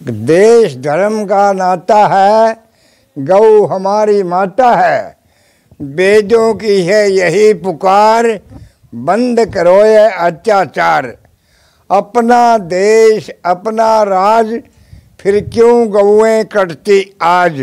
देश धर्म का नाता है, गौ हमारी माता है। वेदों की है यही पुकार, बंद करो ये अत्याचार। अपना देश अपना राज, फिर क्यों गौएं कटती आज।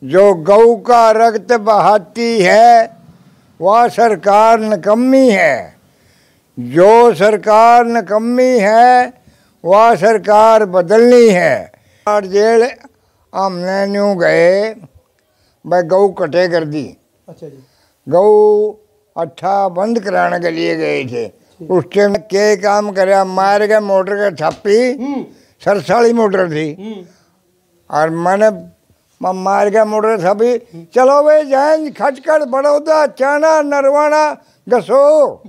जो गौ का रक्त बहाती है, वह सरकार निकम्मी है। जो सरकार निकम्मी है, वह सरकार बदलनी है। और जेल हमने न्यू गए, भाई गौ कटे कर दी। अच्छा जी। गौ अट्ठा बंद कराने के लिए गए थे। उस टाइम के काम करे, मार के मोटर के छापी, सरसाली मोटर थी। और मैंने मार के मोटर छापी, चलो भाई जाएंगे खटखट बड़ौदा चाना नरवाना घसो।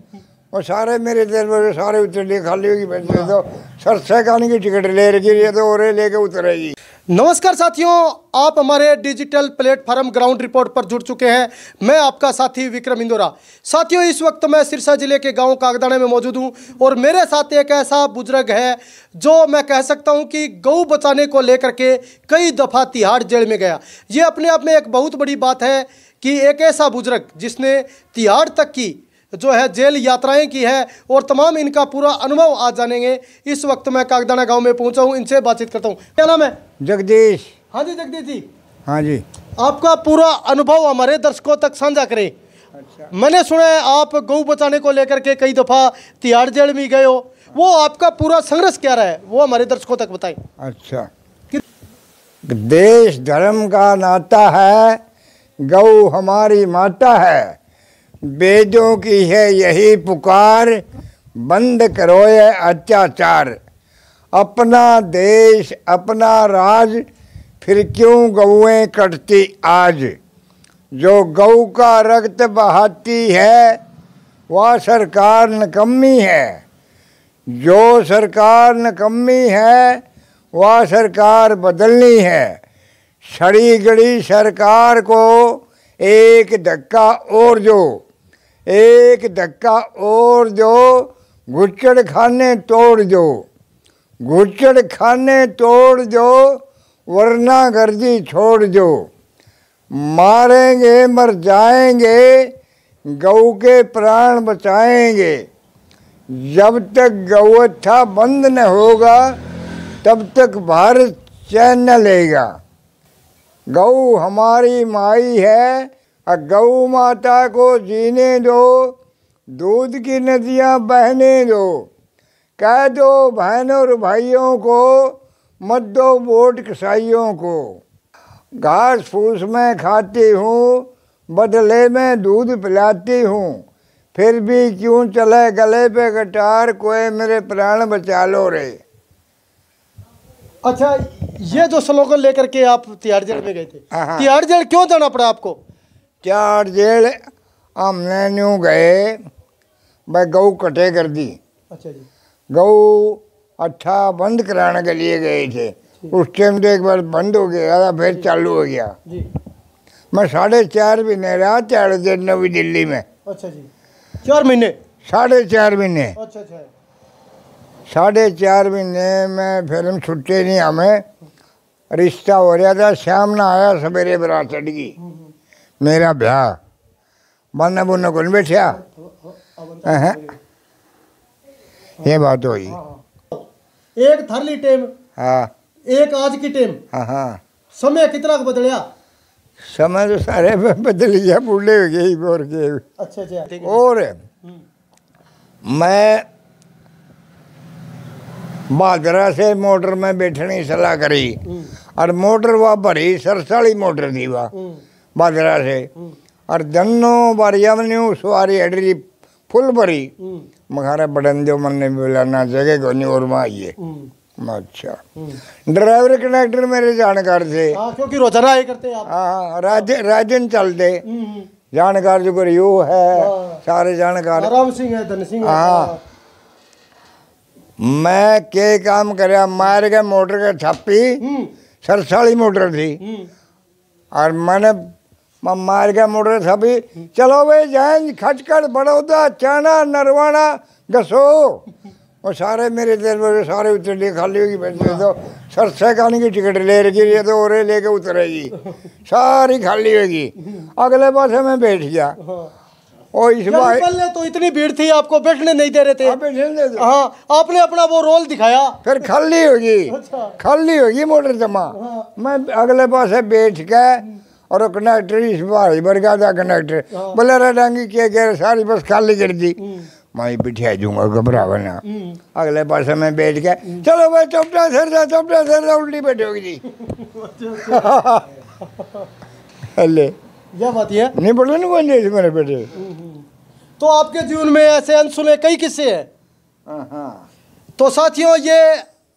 और सारे मेरे देर सारे उतरे खाली होगी बच्चे तो सरसे खाने की टिकट ले रही है तो और लेके उतरेगी। नमस्कार साथियों, आप हमारे डिजिटल प्लेटफॉर्म ग्राउंड रिपोर्ट पर जुड़ चुके हैं। मैं आपका साथी विक्रम इंदौरा। साथियों, इस वक्त मैं सिरसा जिले के गांव कागदाने में मौजूद हूं और मेरे साथ एक ऐसा बुजुर्ग है जो मैं कह सकता हूं कि गौ बचाने को लेकर के कई दफ़ा तिहाड़ जेल में गया। ये अपने आप में एक बहुत बड़ी बात है कि एक ऐसा बुजुर्ग जिसने तिहाड़ तक की जो है जेल यात्राएं की है और तमाम इनका पूरा अनुभव आज जानेंगे। इस वक्त मैं कागदाना गांव में पहुंचा हूं, इनसे बातचीत करता हूं। क्या नाम है? जगदीश। हाँ जी जगदीश जी। हाँ जी। आपका पूरा अनुभव हमारे दर्शकों तक साझा करें। अच्छा। मैंने सुना है आप गौ बचाने को लेकर के कई दफ़ा तिहाड़ जेल में गए हो, वो आपका पूरा संघर्ष क्या रहा है वो हमारे दर्शकों तक बताएं। अच्छा। देश धर्म का नाता है, गौ हमारी माता है। वेदों की है यही पुकार, बंद करो ये अत्याचार। अपना देश अपना राज, फिर क्यों गौएं कटती आज। जो गौ का रक्त बहाती है, वह सरकार निकम्मी है। जो सरकार निकम्मी है, वह सरकार बदलनी है। सड़ी गड़ी सरकार को एक धक्का और जो, एक धक्का और जो, घुच्चड़ खाने तोड़ जो, घुच्चड़ खाने तोड़ जो, वरना गर्जी छोड़ जो। मारेंगे मर जाएंगे, गौ के प्राण बचाएंगे। जब तक गौहत्या बंद न होगा, तब तक भारत चैन न लेगा। गौ हमारी माई है, गौ माता को जीने दो, दूध की नदियाँ बहने दो। कह दो बहनों और भाइयों को, मत दो वोट कसाइयों को। घास फूस में खाती हूँ, बदले में दूध पिलाती हूँ। फिर भी क्यों चले गले पे कटार, कोई मेरे प्राण बचा लो रे। अच्छा, ये जो स्लोगन लेकर के आप तिहाड़ जेल में गए थे, हाँ। तिहाड़ जेल क्यों जाना पड़ा आपको? तिहाड़ जेल हमने न्यू गए, भाई गौ कटे कर दी। अच्छा जी। गौ अट्ठा बंद कराने के लिए गए थे। उस टाइम तो एक बार बंद हो गया था, फिर चालू हो गया जी। मैं 4.5 महीने रहा तिहाड़ जेल नवी दिल्ली में। अच्छा जी। 4 महीने? 4.5 महीने। अच्छा अच्छा। 4.5 महीने में फिर हम छुट्टे नहीं, हमें रिश्ता हो रहा था। शाम ना आया, सवेरे बरात चढ़ गई, मेरा ब्याह बनना बुनना कौन बैठा। ये बात हुई। एक थाली टेम, हाँ एक आज की टेम। हाँ हाँ। समय कितना बदलिया? समय तो सारे बदल गया, बूढ़े हो गए और के। अच्छा अच्छा। और मैं बादरा से मोटर में बैठने की सलाह करी, और मोटर वह भरी सरसाली मोटर थी वह बादरा से। और दोनों बारिया में सवारी हटरी फुल भरी। मखारा बड़न जो मन ने बोला ना जगह को नहीं और वहाँ आइए। अच्छा। ड्राइवर कनेक्टर मेरे जानकार थे, क्योंकि रोजाना आए करते आप। हाँ राजन चलते जानकार जो करियो है, सारे जानकार। राम सिंह है, धन सिंह है। हाँ। मैं के काम करे, मार के मोटर के छापी, सरसाली मोटर थी। और मैंने मार के मोटर छापी, चलो भाई जाएंगे खटखट बड़ौदा चाना नरवाना घसो। और सारे मेरे दिल में सारे उतरले खाली होगी बच्चे तो सरसे खाने की टिकट ले रही है तो और लेके उतरेगी सारी खाली होगी। अगले पास में बैठ गया और इस बार पहले तो इतनी भीड़ थी आपको बैठने नहीं दे रहे थे। बैठने दे दो। हाँ आपने अपना वो रोल दिखाया फिर खाली होगी खाली होगी मोटर जमा। मैं अगले पास बैठ के और कंडक्टर इस बार भर गया था कंडक्टर बोले डांगी क्या कह रहे सारी बस खाली कर दी। मैं बिठा दूंगा घबरावा ना। अगले पास में बैठ के चलो भाई चौपटा सर उल्टी बैठोगी जी। अल्ले यह बात है नहीं बोलो ना कौन जैसे मेरे बेटे। तो आपके जीवन में ऐसे अनसुने कई किस्से हैं। तो साथियों ये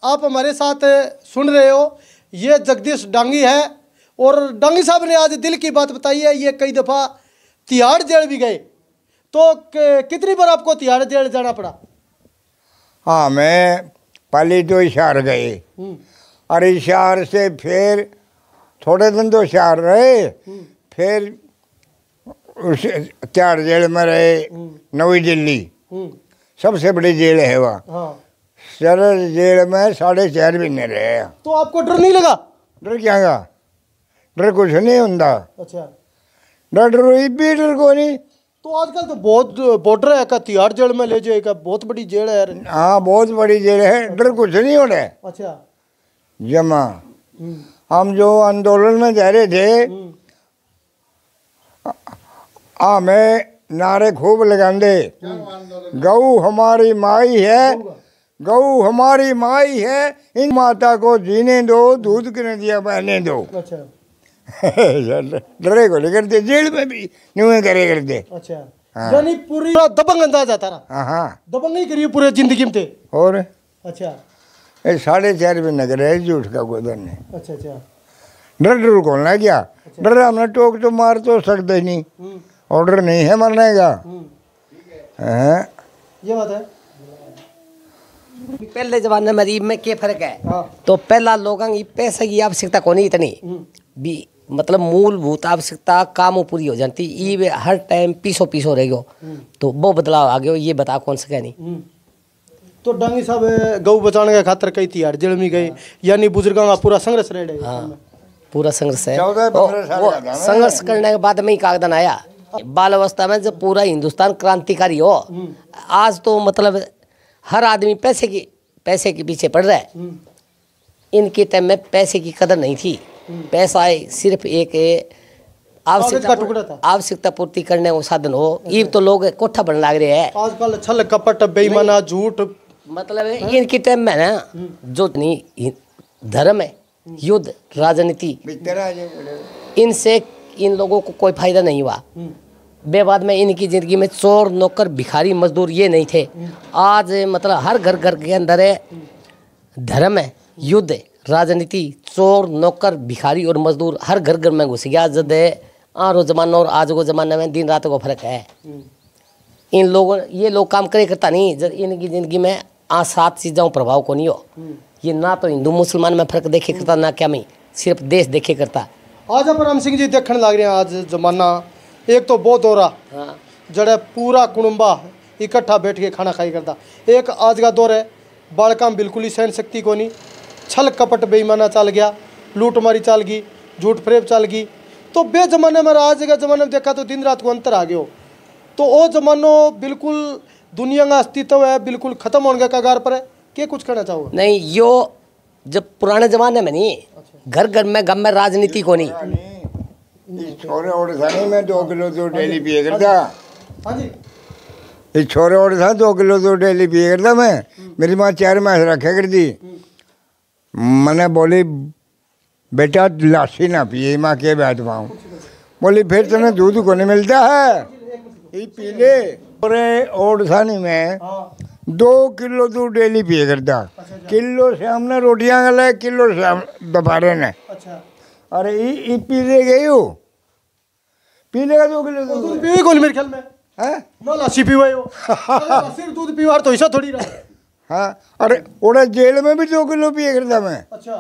आप हमारे साथ सुन रहे हो ये जगदीश डांगी है और डांगी साहब ने आज दिल की बात बताई है। ये कई दफ़ा तिहाड़ जेल भी गए तो कितनी बार आपको तिहाड़ जेल जाना पड़ा? हाँ मैं पहले तो हिसार गए और हिसार से फिर थोड़े दिन तो हिसार रहे फिर उस तिहाड़ जेल में रहे नई दिल्ली सबसे बड़ी जेल है वहाँ। सरल जेल में 4.5 महीने रहे। तो आपको डर नहीं लगा? डर क्या गा डर कुछ नहीं होता। अच्छा डर भी डर को नहीं। तो आजकल तो बहुत बॉर्डर है का तिहाड़ जेल में ले जाएगा बहुत बड़ी जेल है यार। हाँ बहुत बड़ी जेल है डर कुछ नहीं हो रहा है। अच्छा जमा हम जो आंदोलन में जा रहे थे हमें नारे खूब लगांदे गऊ हमारी माई है गऊ हमारी माई है इन माता को जीने दो दूध की नदियाँ बहने दो। अच्छा डरे को लेकर दे जेल में भी न्यू करे करते। अच्छा यानी पूरी दबंग अंदाज आता रहा। हाँ दबंग ही करी पूरे जिंदगी में थे। और अच्छा 4.5 महीने करे झूठ का गोदर ने। अच्छा अच्छा डर कौन ना क्या डर हमने टोक तो मार तो सकते नहीं ऑर्डर नहीं है मरने का। ये बात है। पहले जमाने में गरीब में क्या फर्क है तो पहला लोगों की पैसे की आवश्यकता को नहीं इतनी भी मतलब मूलभूत आवश्यकता काम पूरी हो जाती ये हर टाइम पीछो रह गयो तो वो बदलाव आ गयो ये बता कौन सा नहीं। तो डांगी साहब गऊ बचाने के खातर कई तिहाड़ जेल में गए यानी बुजुर्गों का पूरा संघर्ष रहे। हाँ पूरा संघर्ष है। 14-15 साल का था संघर्ष करने के बाद में ही कागदान आया बाल अवस्था में जब पूरा हिंदुस्तान क्रांतिकारी हो। आज तो मतलब हर आदमी पैसे के पीछे पड़ रहा है। इनके टाइम में पैसे की कदर नहीं थी। पैसा सिर्फ एक आवश्यकता पूर्ति करने को साधन हो। ये तो लोग कोठा बनने लग रहे हैं आजकल छल कपट बेईमाना झूठ मतलब इनके टाइम में ना जो नहीं धर्म है युद्ध राजनीति इनसे इन लोगों को कोई फायदा नहीं हुआ। बेबाद में इनकी ज़िंदगी में चोर नौकर भिखारी मजदूर ये नहीं थे। आज मतलब हर घर के अंदर है धर्म है युद्ध है राजनीति चोर नौकर भिखारी और मजदूर हर घर में घुस गया। जद आरो जमाना और आज को जमाने में दिन रात को फर्क है। इन लोगों ये लोग काम करे करता नहीं जब इनकी ज़िंदगी में 7 चीज़ों प्रभाव को नहीं हो। ये ना तो हिंदू मुसलमान में फर्क देखे करता ना क्या मैं सिर्फ देश देखे करता। आज परम सिंह जी देखने लग रहे हैं आज जमाना एक तो बहुत हो रहा जड़े पूरा कुटुंबा इकट्ठा बैठ के खाना खाई करता। एक आज का दौर है बालका में बिल्कुल ही सहन शक्ति को नहीं छल कपट बेईमाना चल गया लूट मारी चल गई झूठ फरेब चल गई। तो बे जमाने में आज का जमाने में देखा तो दिन रात को अंतर आ गयो। तो वो जमानो बिल्कुल दुनिया का अस्तित्व है बिल्कुल खत्म होने के कगार पर है। क्या कुछ कहना चाहोगे? नहीं यो जब पुराने जमाने में नहीं घर में गम में राजनीति को नहीं छोरे और था मैं 2 किलो तो डेली पिए करता। हाँ जी इस छोरे और था 2 किलो तो डेली पिए करता मैं। मेरी माँ 4 माह रखा करती। मैंने बोली बेटा लाशी ना पिए माँ के बैठ पाऊँ। बोली फिर तुम्हें दूध को नहीं मिलता है ये पी ले। और था नहीं मैं 2 किलो दूध डेली पिए करता। किलो शाम ने रोटियाँ गला किलो शाम दोपहर ने। अरे ये पी ले गई हो पी लेगा 2 किलो दूध पी गोली मेरे ख्याल में है ना लाशी पीवा हो सिर्फ दूध पीवा तो ऐसा थोड़ी रहा। हाँ अरे ओड़ा जेल में भी 2 किलो पिए करता मैं। अच्छा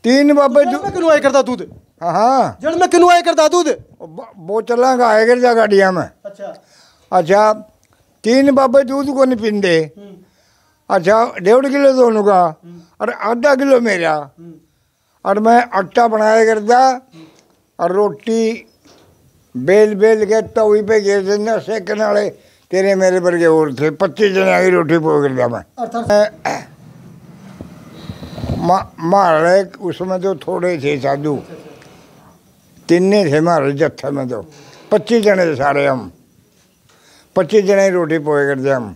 3 बाबा क्यों आया करता दूध? हाँ जड़ में क्यों आया करता दूध? बोतल का आया करता गाड़िया में। अच्छा 3 बाबे दूध को नहीं पींदे अच्छा 1.5 किलो दोनों का और आधा किलो मेरा। और मैं आटा बनाया करता और रोटी बेल बेल के तवी पे घेर देना, सेकने वाले तेरे मेरे वर्गे और थे। 25 जने की रोटी पो करता मैं। मारे उसमें तो थोड़े थे साधु, 3 थे मारे जत्थे में। तो 25 जने थे सारे हम, 25 जने की रोटी पोए करते हम।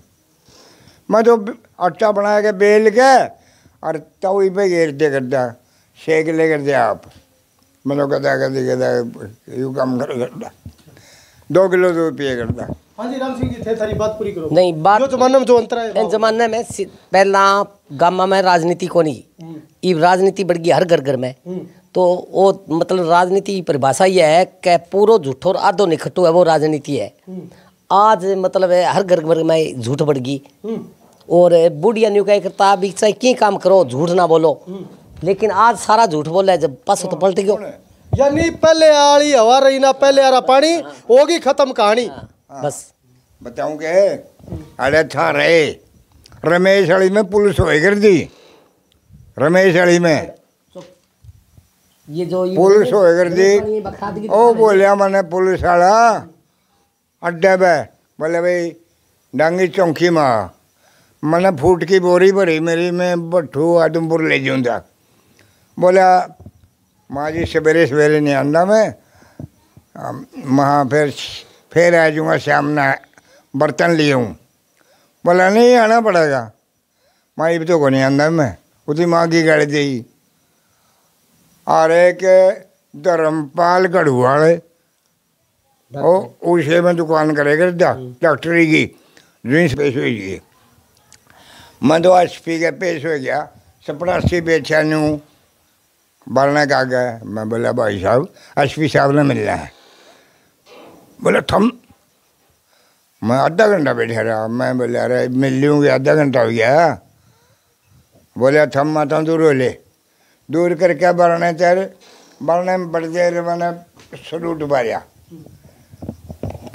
मैं तो आटा बना के बेल के और तवी पे घेर दे करता, सेक ले करते आप। मतलब कहता यू काम करता 2 किलो दूध पिए करता। हाँ जी राम सिंह जी थे, थारी बात पूरी करो। नहीं बात जो जमाने में जो अंतर है, जमाने में पहला गामा में राजनीति को नहीं, ये राजनीति बढ़ गई हर घर घर में। तो वो मतलब राजनीति की परिभाषा ये है कि पूरा झूठो और आधो निखटो है, वो राजनीति है। आज मतलब है हर घर घर में झूठ बढ़ गई। और बुढ़िया न्यू क्या करता अभी चाहे की काम करो झूठ ना बोलो, लेकिन आज सारा झूठ बोला है, जब पास तो पलट गयो। यानी पहले आली हवा रही ना, पहले आ रहा पानी, होगी खत्म कहानी। बस बताऊं के अरे था रहे रमेश अली में पुलिस होए कर दी। रमेश अली में ये जो पुलिस होए कर दी। ओ बोलिया मैंने पुलिस वाला अड्डे पे, बोले भाई डांगी चौंकी माँ, मैंने फूट की बोरी भरी मेरी, मैं भट्ठू आदमपुर ले जाऊँगा। बोला माँ जी सवेरे सवेरे नहीं आंदा मैं, वहाँ फिर आ जाऊँगा शाम ना, बर्तन लिए हूँ। बोला नहीं आना पड़ेगा। माँ ये तो को नहीं आंदा मैं, उसकी माँ की गाड़ी दी। और एक धर्मपाल गढ़वाल वो उसे में दुकान करेगा डॉक्टरी की, ड्रिंक्स पेश हुई थी। मैं तो एसपी के पेश हो गया, 87 बेचा नू बालने का गया। मैं बोला भाई साहब एसपी साहब ने मिलना है। बोला थम, मैं आधा घंटा बैठा रहा। मैं बोला अरे मिल लूँगी, आधा घंटा हो गया। बोला थम माता दूर हो ले, दूर करके बालने तेरे बालने में बड़ी देर मैंने सलूट मारिया,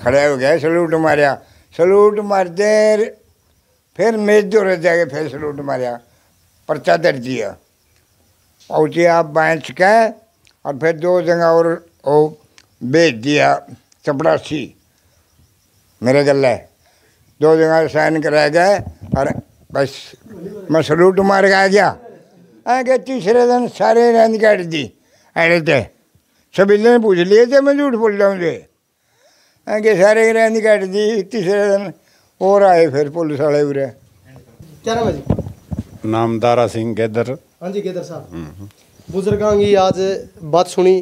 खड़े हो गए, सलूट मारिया। सलूट मार देर फिर मेज जोरे जाके फिर सलूट मारिया, पर्चा दर्ज दिया। पहुँचे आप बेंच के और फिर 2 जगह और वो भेज दिया 84 मेरे गले, 2 जगह साइन कराए गए और बस मैं सलूट मार के आ गया। आगे तीसरे दिन सारे रैन काट दी अरे थे, सभी ने पूछ लिए थे मैं झूठ बोल रहा हूँ। आगे सारे रैन काट दी। तीसरे दिन और आए फिर पुलिस वाले उरे। क्या नाम है जी? नाम दारा सिंह गेदर। हाँ जी गेदर साहब, बुजुर्गों की आज बात सुनी,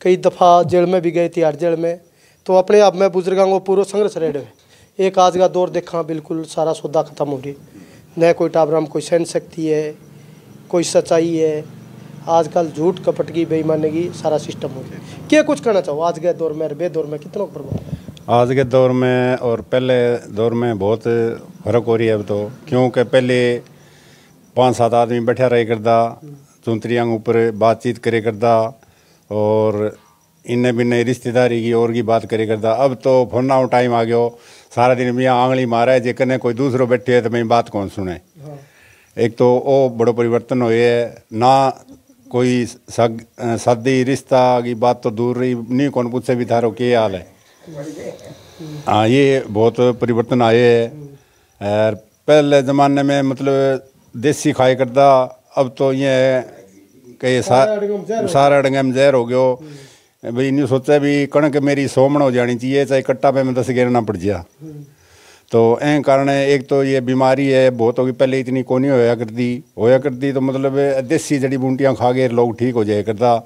कई दफ़ा जेल में भी गए तिहाड़ जेल में, तो अपने आप में बुजुर्गों को पूरा संघर्ष रेड है। एक आज का दौर देखा बिल्कुल सारा सौदा खत्म हो रही, न कोई टाबरा में कोई सहन शक्ति है, कोई सच्चाई है। आजकल झूठ कपट की बेईमानी की सारा सिस्टम हो गया। क्या कुछ कहना चाहो आज के दौर में, बे दौर में कितना प्रभाव? आज के दौर में और पहले दौर में बहुत फर्क हो रही है अब तो, क्योंकि पहले 5-7 आदमी बैठा रहे करता, चुंतरियाँ ऊपर बातचीत करे करता और इन्हें भी नई रिश्तेदारी की और की बात करे करता। अब तो फोना टाइम आ गयो, सारा दिन मियाँ आंगली मारा है, जेकने कोई दूसरो बैठे है तो मैं बात कौन सुने। एक तो वो बड़ो परिवर्तन हुए है ना, कोई शादी रिश्ता की बात तो दूर रही, नहीं कौन पूछे भी थारो क्या हाल है। हाँ ये बहुत परिवर्तन आए है। और पहले ज़माने में मतलब देसी खाया करता, अब तो ये कई सारा अड़ंगे में जहर हो गयो। भाई नहीं सोचा भी कणक मेरी 100 मन हो जानी चाहिए, चाहे कट्टा पे में 10 गिरना पड़ जा। तो एं कारण एक तो ये बीमारी है बहुत होगी, पहले इतनी कोनी होया करती तो मतलब देसी जड़ी बूटियाँ खा के लोग ठीक हो जाया करता।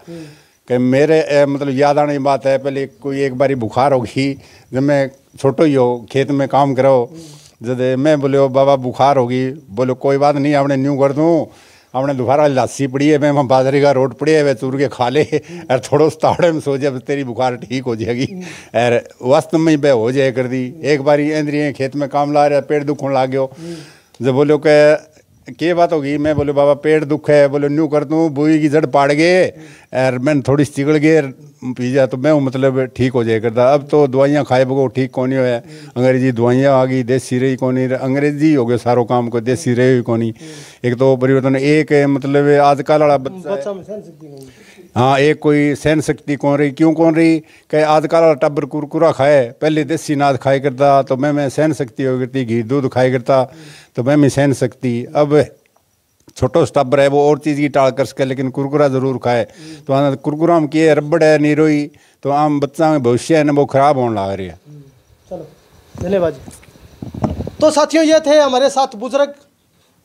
कि मेरे मतलब याद आने की बात है, पहले कोई एक बारी बुखार होगी, जब मैं छोटो ही हो खेत में काम करो, जब मैं बोले बाबा बुखार होगी, बोलो कोई बात नहीं आपने न्यू कर दूँ, आपने दोबारा लासी पड़ी है, मैं बाजरे का रोट पड़ी है, वे चूर के खा ले और थोड़ो ताड़े में सो जाए, तेरी बुखार ठीक हो जाएगी। और वास्तव में बह हो जाए कर दी। एक बारी इंद्रिय खेत में काम ला रहा, पेट दुखने लग गयो, जब बोलो के बात होगी, मैं बोले बाबा पेट दुख है, बोले न्यू कर दूँ बुई की जड़ पाड़ गए और मैंने थोड़ी चिगड़ गए पी जा तो मैं मतलब ठीक हो जाए करता। अब तो दवाइयाँ खाए बगो ठीक कोनी होया, अंग्रेजी दवाइयाँ आ गई, देसी रही कोनी, अंग्रेजी हो गए सारो काम को, देसी रही कोनी। एक तो परिवर्तन एक है मतलब आजकल वाला बच्चा हाँ एक कोई सहन शक्ति कौन रही, क्यों कौन रही कि आजकल वाला टब्बर कुरकुरा खाए, पहले देसी नाद खाए करता तो मैं सहन शक्ति हो करती, घी दूध खाए करता तो मैं सहन शक्ति। अब छोटो टब्बर है वो और चीज़ की टाल कर सके लेकिन कुरकुरा जरूर खाए, तो आना कुरकुरा में किए रबड़ है निरोई, तो आम बच्चा में भविष्य है ना वो खराब होने लग रही है। चलो धन्यवाद जी। तो साथियों ये थे हमारे साथ बुजुर्ग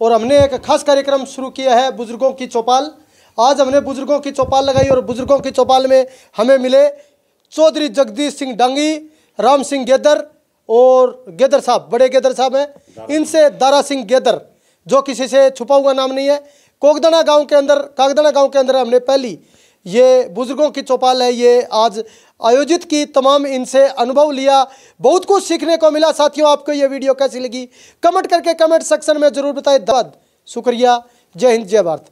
और हमने एक खास कार्यक्रम शुरू किया है बुजुर्गों की चौपाल। आज हमने बुजुर्गों की चौपाल लगाई और बुजुर्गों की चौपाल में हमें मिले चौधरी जगदीश सिंह डांगी, राम सिंह गेदर और गेदर साहब, बड़े गेदर साहब हैं, इनसे दारा सिंह गेदर जो किसी से छुपा हुआ नाम नहीं है। कागदाना गांव के अंदर हमने पहली ये बुजुर्गों की चौपाल है ये आज आयोजित की, तमाम इनसे अनुभव लिया, बहुत कुछ सीखने को मिला। साथियों आपको ये वीडियो कैसी लगी कमेंट करके कमेंट सेक्शन में जरूर बताएं। धन्यवाद, शुक्रिया, जय हिंद, जय भारत।